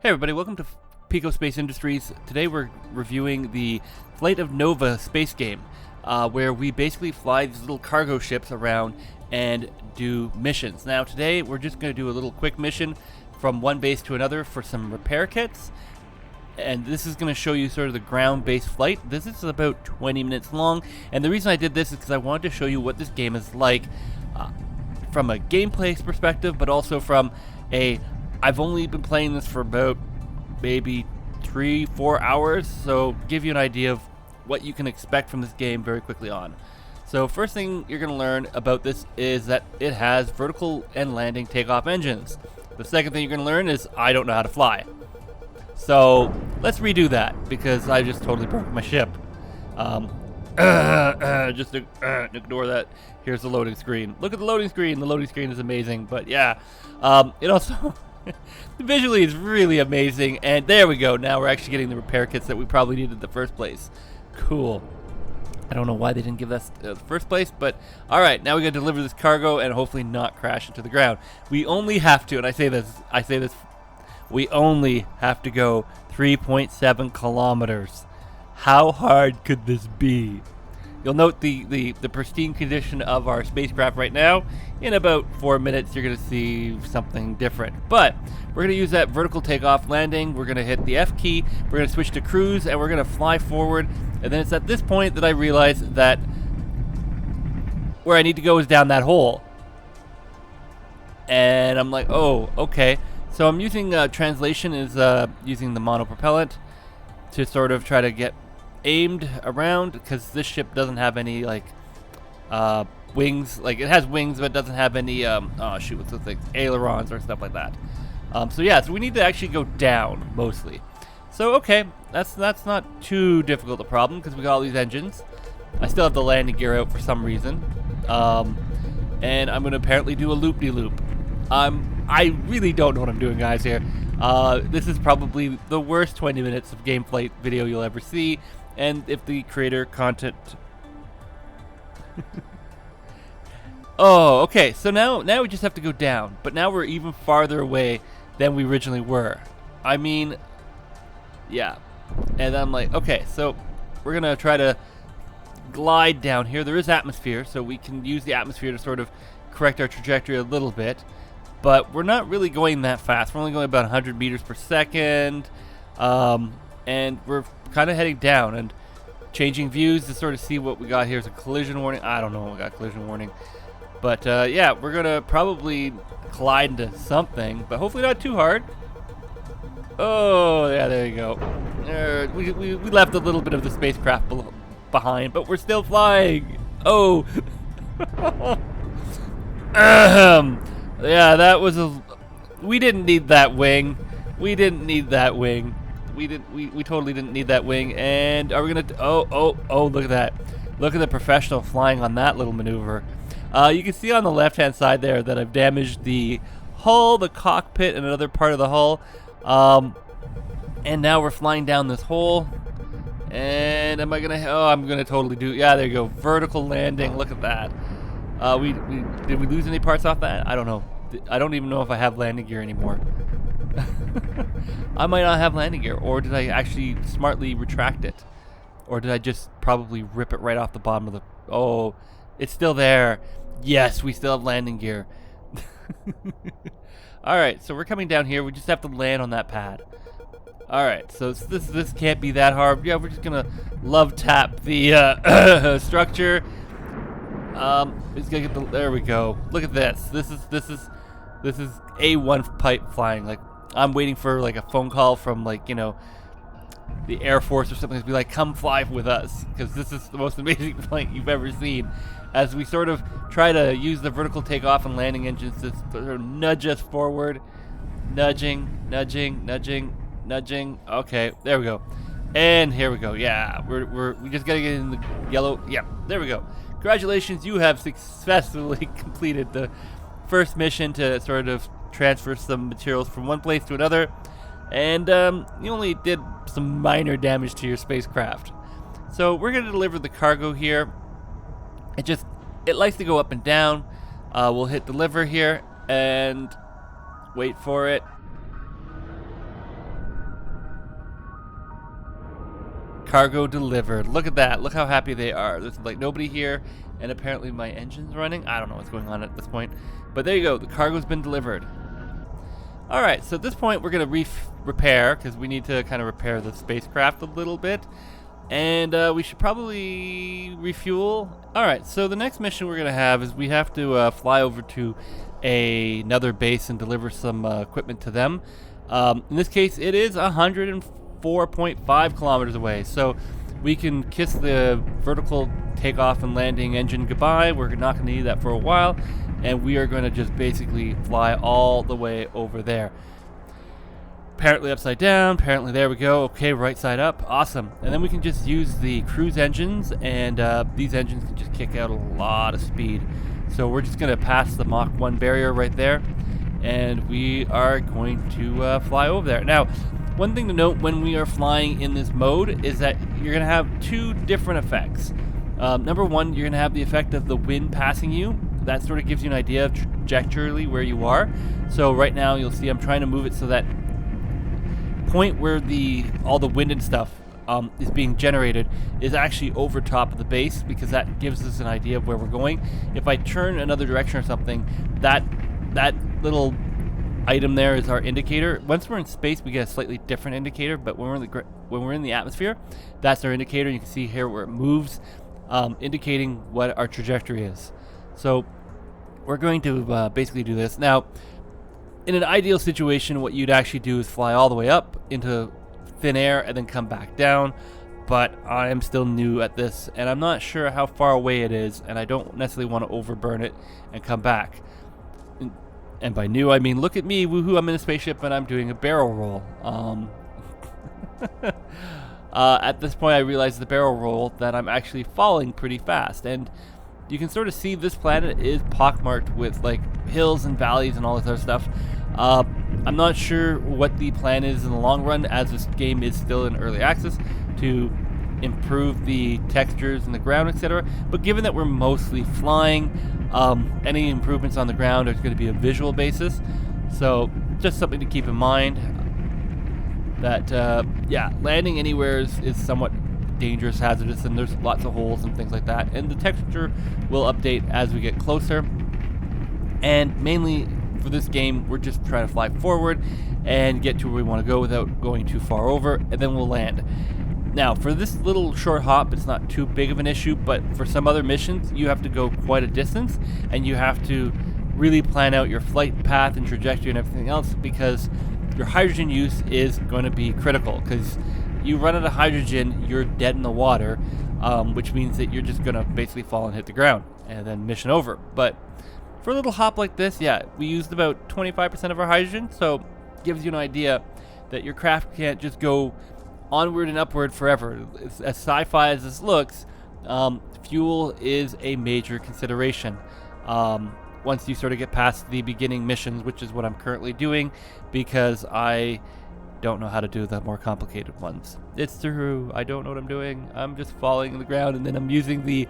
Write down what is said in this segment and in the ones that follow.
Hey everybody, welcome to Pico Space Industries. Today we're reviewing the Flight of Nova space game, where we basically fly these little cargo ships around and do missions. Now today we're just going to do a little quick mission from one base to another for some repair kits, and this is going to show you sort of the ground-based flight. This is about 20 minutes long, and the reason I did this is because I wanted to show you what this game is like from a gameplay perspective, but also from a I've only been playing this for about maybe 3-4 hours, so give you an idea of what you can expect from this game very quickly on. So first thing you're going to learn about this is that it has vertical and landing takeoff engines. The second thing you're going to learn is I don't know how to fly. So let's redo that because I just totally broke my ship. Just ignore that. Here's the loading screen. Look at the loading screen. The loading screen is amazing, but yeah, it also visually it's really amazing. And there we go. Now we're actually getting the repair kits that we probably needed in the first place. Cool. I don't know why they didn't give us the first place, but all right. Now we got to deliver this cargo and hopefully not crash into the ground. We only have to, and I say this, we only have to go 3.7 kilometers. How hard could this be? You'll note the pristine condition of our spacecraft right now. In about 4 minutes, you're going to see something different. But we're going to use that vertical takeoff landing. We're going to hit the F key. We're going to switch to cruise, and we're going to fly forward. And then it's at this point that I realize that where I need to go is down that hole. And I'm like, oh, okay. So I'm using translation is using the monopropellant to sort of try to get aimed around, because this ship doesn't have any like wings. Like it has wings, but it doesn't have any oh shoot, what's the thing? Ailerons or stuff like that. So yeah, so we need to actually go down mostly. So okay, that's not too difficult a problem because we got all these engines. I still have the landing gear out for some reason, and I'm gonna apparently do a loop-de-loop. I really don't know what I'm doing, guys. Here, this is probably the worst 20 minutes of gameplay video you'll ever see. And if the creator content... Oh, okay. So now we just have to go down. But now we're even farther away than we originally were. I mean, yeah. And I'm like, okay, so we're going to try to glide down here. There is atmosphere, so we can use the atmosphere to sort of correct our trajectory a little bit. But we're not really going that fast. We're only going about 100 meters per second. And we're kind of heading down and changing views to sort of see what we got. Here's a collision warning. I don't know what we got, collision warning. But yeah, we're going to probably collide into something, but hopefully not too hard. Oh, yeah, there you go. We left a little bit of the spacecraft behind, but we're still flying. Oh. Yeah, that was we didn't need that wing. We didn't need that wing. We totally didn't need that wing. And are we gonna? Oh! Look at that! Look at the professional flying on that little maneuver. You can see on the left-hand side there that I've damaged the hull, the cockpit, and another part of the hull. And now we're flying down this hole. And am I gonna? Oh, I'm gonna totally do. Yeah, there you go. Vertical landing. Look at that. Did we lose any parts off that? I don't know. I don't even know if I have landing gear anymore. I might not have landing gear, or did I actually smartly retract it? Or did I just probably rip it right off the bottom of the... Oh, it's still there. Yes, we still have landing gear. Alright, so we're coming down here. We just have to land on that pad. Alright, so this can't be that hard. Yeah, we're just gonna love tap the structure. It's gonna get the... There we go. Look at this. This is A1 pipe flying. Like, I'm waiting for like a phone call from, like, you know, the Air Force or something to be like, come fly with us, because this is the most amazing flight you've ever seen. As we sort of try to use the vertical takeoff and landing engines to sort of nudge us forward. Nudging. Okay, there we go. And here we go. Yeah, we just gotta get in the yellow. Yeah, there we go. Congratulations, you have successfully completed the first mission to sort of transfer some materials from one place to another, and you only did some minor damage to your spacecraft. So we're going to deliver the cargo here. It likes to go up and down. We'll hit deliver here and wait for it. Cargo delivered. Look at that. Look how happy they are. There's like nobody here, and apparently my engine's running. I don't know what's going on at this point. But there you go. The cargo's been delivered. All right, so at this point, we're going to repair, because we need to kind of repair the spacecraft a little bit. And we should probably refuel. All right, so the next mission we're going to have is we have to fly over to another base and deliver some equipment to them. In this case, it is 104.5 kilometers away. So we can kiss the vertical takeoff and landing engine goodbye. We're not going to need that for a while. And we are going to just basically fly all the way over there. Apparently upside down, apparently there we go. Okay, right side up, awesome. And then we can just use the cruise engines, and these engines can just kick out a lot of speed. So we're just going to pass the Mach 1 barrier right there, and we are going to fly over there. Now, one thing to note when we are flying in this mode is that you're going to have two different effects. Number one, you're going to have the effect of the wind passing you. That sort of gives you an idea of trajectorily where you are. So right now you'll see I'm trying to move it so that point where all the wind and stuff is being generated is actually over top of the base, because that gives us an idea of where we're going. If I turn another direction or something, that little item there is our indicator. Once we're in space, we get a slightly different indicator, but when we're in the atmosphere, that's our indicator. You can see here where it moves, indicating what our trajectory is. So we're going to basically do this. Now, in an ideal situation, what you'd actually do is fly all the way up into thin air and then come back down. But I am still new at this, and I'm not sure how far away it is, and I don't necessarily want to overburn it and come back. And by new, I mean, look at me, woohoo, I'm in a spaceship and I'm doing a barrel roll. At this point, I realized the barrel roll that I'm actually falling pretty fast, and you can sort of see this planet is pockmarked with like hills and valleys and all this other stuff. I'm not sure what the plan is in the long run, as this game is still in early access, to improve the textures in the ground, etc. But given that we're mostly flying, any improvements on the ground are going to be a visual basis. So just something to keep in mind, that yeah, landing anywhere is somewhat dangerous, hazardous, and there's lots of holes and things like that, and the texture will update as we get closer. And mainly for this game, we're just trying to fly forward and get to where we want to go without going too far over, and then we'll land. Now, for this little short hop, it's not too big of an issue, but for some other missions, you have to go quite a distance, and you have to really plan out your flight path and trajectory and everything else, because your hydrogen use is going to be critical, because you run out of hydrogen, you're dead in the water, which means that you're just going to basically fall and hit the ground, and then mission over. But for a little hop like this, yeah, we used about 25% of our hydrogen, so it gives you an idea that your craft can't just go onward and upward forever. As sci-fi as this looks, fuel is a major consideration. Once you sort of get past the beginning missions, which is what I'm currently doing, because I don't know how to do the more complicated ones. It's true, I don't know what I'm doing. I'm just falling in the ground, and then I'm using the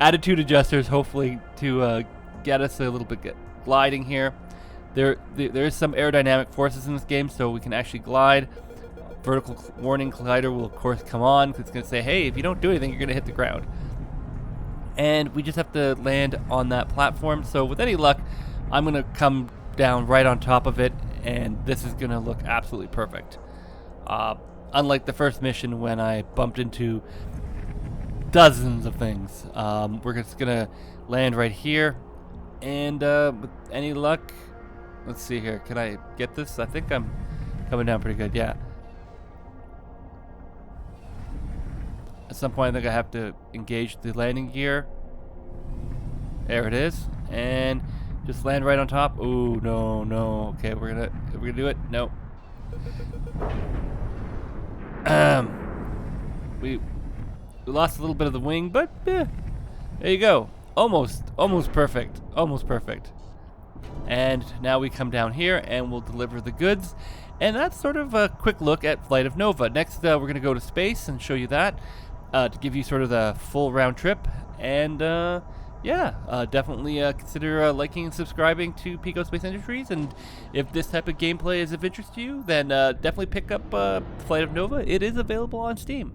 attitude adjusters, hopefully, to get us a little bit gliding here. There is some aerodynamic forces in this game, so we can actually glide. Vertical warning collider will of course come on, because it's going to say, hey, if you don't do anything, you're going to hit the ground. And we just have to land on that platform. So with any luck, I'm going to come down right on top of it, and this is going to look absolutely perfect. Unlike the first mission when I bumped into dozens of things. We're just going to land right here, and with any luck, let's see here, can I get this? I think I'm coming down pretty good, yeah. At some point, I think I have to engage the landing gear. There it is, and just land right on top. Oh no! Okay, we're gonna do it. No. We lost a little bit of the wing, but there you go. Almost perfect. Almost perfect. And now we come down here and we'll deliver the goods. And that's sort of a quick look at Flight of Nova. Next, we're going to go to space and show you that, to give you sort of the full round trip. And yeah, definitely consider liking and subscribing to Pico Space Industries. And if this type of gameplay is of interest to you, then definitely pick up Flight of Nova. It is available on Steam.